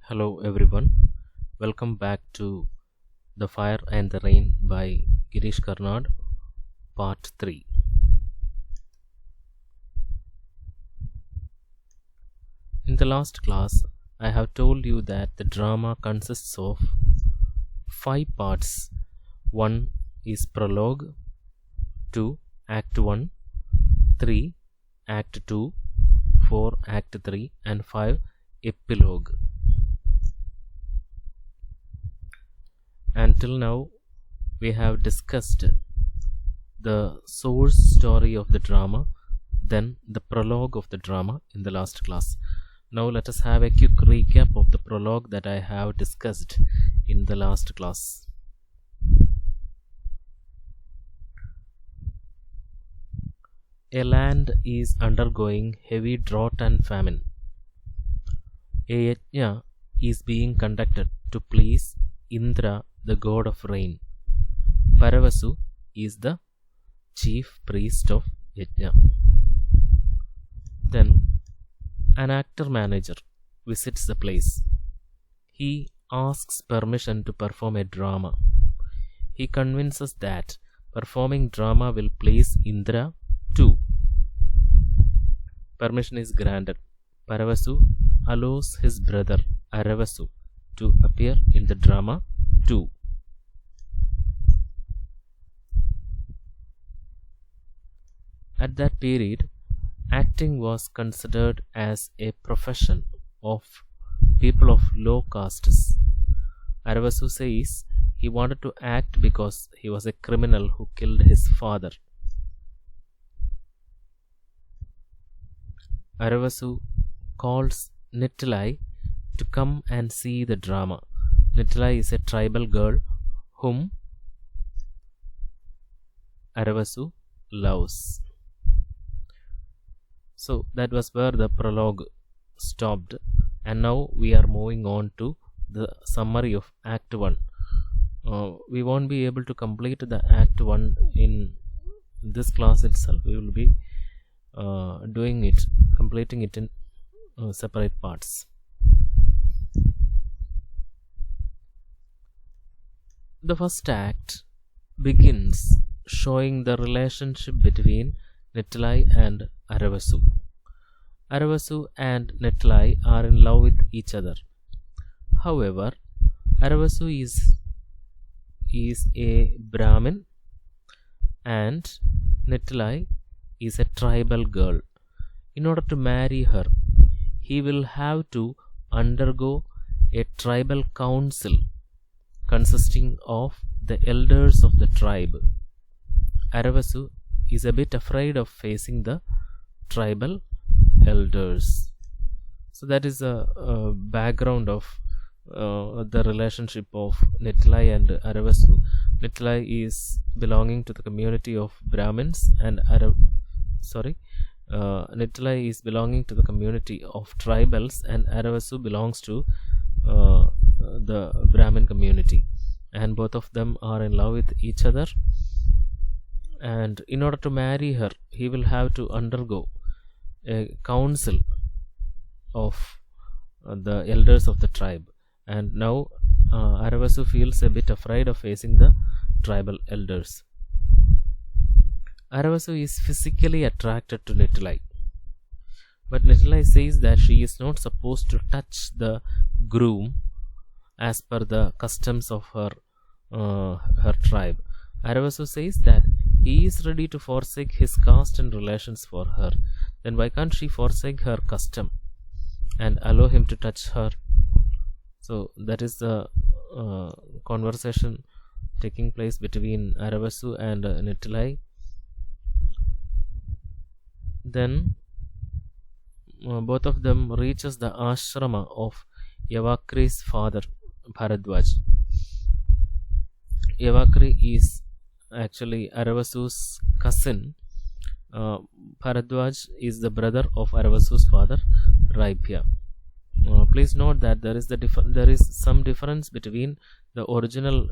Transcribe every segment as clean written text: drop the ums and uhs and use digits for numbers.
Hello everyone, welcome back to The Fire and the Rain by Girish Karnad, Part 3. In the last class, I have told you that the drama consists of 5 parts. 1 is Prologue, 2 Act 1, 3 Act 2, 4 Act 3 and 5 Epilogue. Until now, we have discussed the source story of the drama, then the prologue of the drama in the last class. Now let us have a quick recap of the prologue that I have discussed in the last class. A land is undergoing heavy drought and famine. A yajna is being conducted to please Indra, the god of rain. Paravasu is the chief priest of yajna. Then an actor manager visits the place. He asks permission to perform a drama. He convinces that performing drama will please Indra too. Permission is granted. Paravasu allows his brother Aravasu to appear in the drama too. At that period, acting was considered as a profession of people of low castes. Aravasu says he wanted to act because he was a criminal who killed his father. Aravasu calls Nittilai to come and see the drama. Nittilai is a tribal girl whom Aravasu loves. So that was where the prologue stopped, and now we are moving on to the summary of Act 1. We won't be able to complete the Act 1 in this class itself. We will be completing it in separate parts. The first act begins showing the relationship between Nittilai and Aravasu. Aravasu and Nittilai are in love with each other. However, Aravasu is a Brahmin and Nittilai is a tribal girl. In order to marry her, he will have to undergo a tribal council consisting of the elders of the tribe. Aravasu is a bit afraid of facing the tribal elders. So that is a background of the relationship of Nittilai and Aravasu. Nittilai is belonging to the community of Brahmins and Nittilai is belonging to the community of tribals, and Aravasu belongs to the Brahmin community, and both of them are in love with each other. And in order to marry her, he will have to undergo a council of the elders of the tribe. And now Aravasu feels a bit afraid of facing the tribal elders. Aravasu is physically attracted to Nittilai, but Nittilai says that she is not supposed to touch the groom as per the customs of her tribe. Aravasu says that he is ready to forsake his caste and relations for her. Then why can't she forsake her custom and allow him to touch her? So that is the conversation taking place between Aravasu and Nittilai. Then both of them reaches the ashrama of Yavakri's father, Bharadwaj. Yavakri is actually Aravasu's cousin. Bharadwaj is the brother of Aravasu's father, Raipya. Please note that there is some difference between the original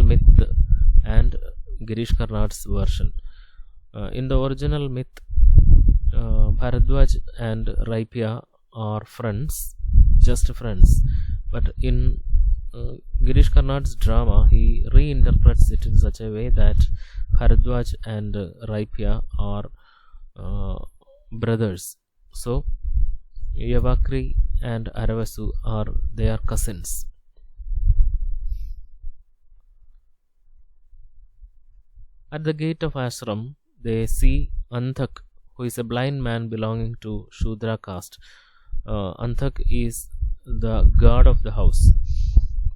myth, and Girish Karnad's version. In the original myth, Bharadwaj and Raipya are friends, just friends. But in Girish Karnad's drama, he reinterprets it in such a way that Bharadwaj and Raipya are brothers. So Yavakri and Aravasu are cousins. At the gate of ashram, they see Anthak, who is a blind man belonging to Shudra caste. Anthak is the god of the house.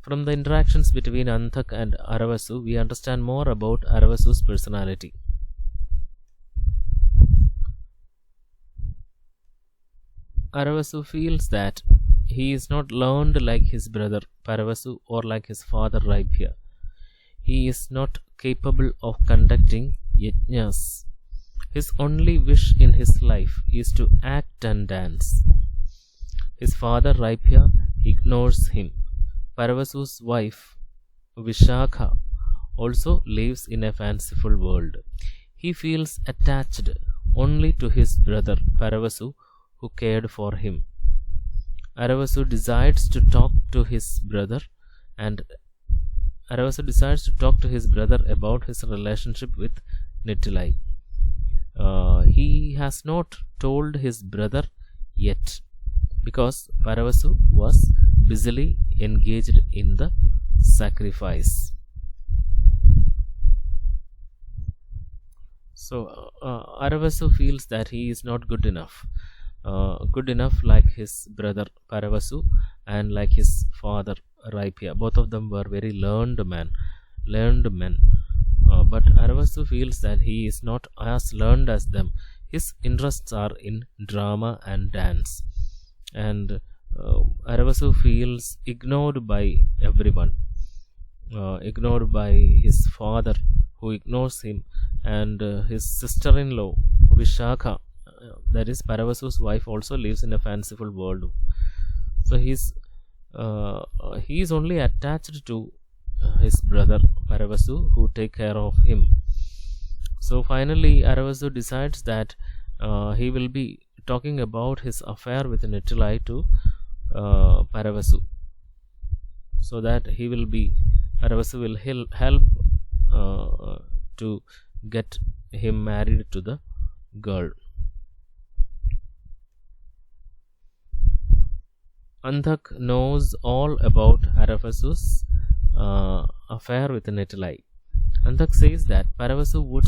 From the interactions between Anthak and Aravasu, we understand more about Aravasu's personality. Aravasu feels that he is not learned like his brother Paravasu or like his father Raipya. He is not capable of conducting yajnas. His only wish in his life is to act and dance. His father Raipya ignores him. Paravasu's wife Vishakha also lives in a fanciful world. He feels attached only to his brother Paravasu, who cared for him. Aravasu decides to talk to his brother about his relationship with Nittilai. He has not told his brother yet because Paravasu was busily engaged in the sacrifice. So Aravasu feels that he is not good enough like his brother Paravasu and like his father Raipya. Both of them were very learned men. But Aravasu feels that he is not as learned as them. His interests are in drama and dance. And Aravasu feels ignored by everyone. Ignored by his father, who ignores him, and his sister-in-law Vishakha, that is Paravasu's wife, also lives in a fanciful world. So he is only attached to his brother Paravasu, who take care of him. So finally Aravasu decides that he will be talking about his affair with Nittilai to Paravasu, so that Aravasu will help to get him married to the girl. Anthak knows all about Aravasu's affair with Nittilai. Anthak says that Paravasu would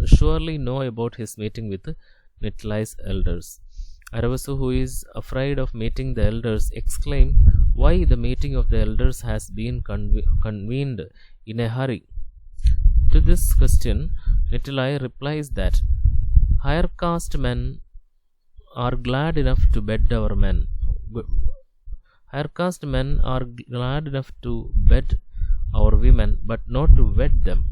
surely know about his meeting with Nittilai's elders. Aravasu, who is afraid of meeting the elders, exclaims why the meeting of the elders has been convened in a hurry. To this question, Nittilai replies that higher caste men are glad enough to bed our men. Higher caste men are glad enough to bed our women, but not to wed them.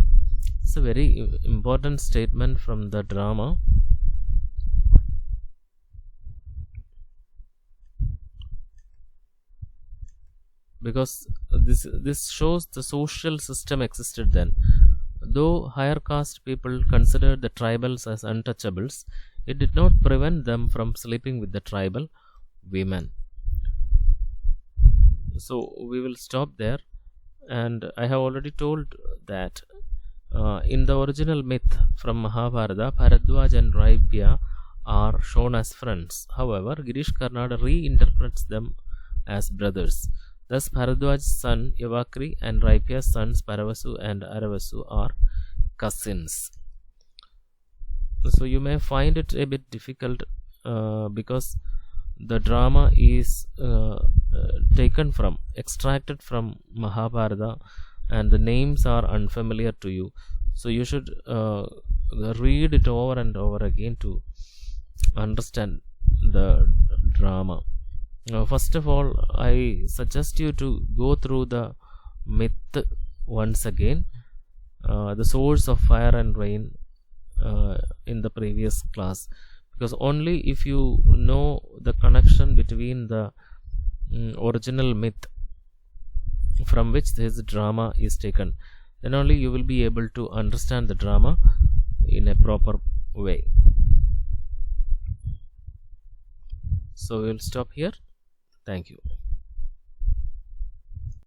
It's a very important statement from the drama. Because this shows the social system existed then. Though higher caste people considered the tribals as untouchables, it did not prevent them from sleeping with the tribal women. So we will stop there, and I have already told that in the original myth from Mahabharata, Bharadwaj and Raipya are shown as friends. However, Girish Karnad reinterprets them as brothers. Thus, Bharadwaj's son Yavakri and Raipya's sons Paravasu and Aravasu are cousins. So you may find it a bit difficult because the drama is extracted from Mahabharata, and the names are unfamiliar to you. So you should read it over and over again to understand the drama. First of all, I suggest you to go through the myth once again, the source of fire and rain in the previous class, because only if you know the connection between the original myth from which this drama is taken, then only you will be able to understand the drama in a proper way. So we will stop here. Thank you.